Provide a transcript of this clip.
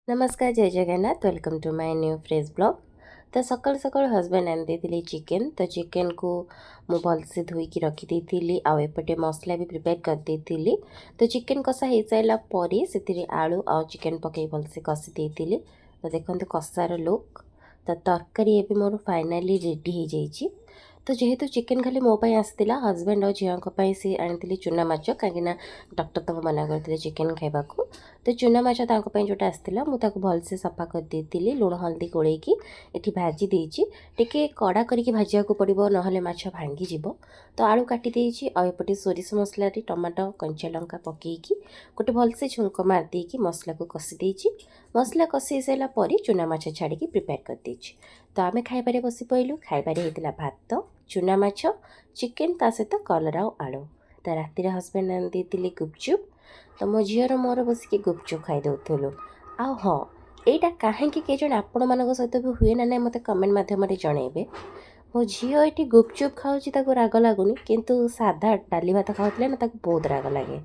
नमस्कार जय Jagannath welcome to my new fresh blog. तो सकाल सकाल हजबैंड आनी देती चिकेन। तो चिकेन को मु भलसे धोईकी रखी आउ एपटे मसला भी प्रिपेयर कर देती। तो चिकेन कषा हो सारा पर से आलू आउ चिकेन पकई भलसे कषि देती। तो देखो कषार लुक। तो तरकारी एवं मोर फाइनाली रेडी हो जाइए। तो जेहेतु चिकेन खाली मो पाई आसला हजबैंड और झील सी आनी चूना माछ कहीं डॉक्टर तो मना करते चिकेन खावा। तो चूना माछ जोटा आसला मुझे भलसे सफा कर देती लुण हल्दी गोलैकी ये भाजी देती टे कड़ा करके भाजा पड़ो ना माछ भांगी। तो आलू काटी आउपटे सोरिष मसला टमाटो कंचा लंका पकईकी गोटे भलसे छुंक मारदे मसला को कषि देती। मसला कषि सारा पर चूना माछ छाड़ी प्रिपेयर कर देती। तो आम खाइबारे बसी पड़ू खाइबारे होता भात चूना माछ चिकेन ता सहित कलरा आलू। तो राति हजबैंड आनी देती गुपचुप। तो मो झीर मोर बसिक गुपचुप खाई दौलू। आ हाँ यहाँ कहीं कई आपण मान सहित भी हुए ना ना मत कमेंट मध्यम जनइबे। मो झील ये गुपचुप खाऊँ राग लगुनि किंतु साधा डाली भात खाऊला ना बहुत राग लगे।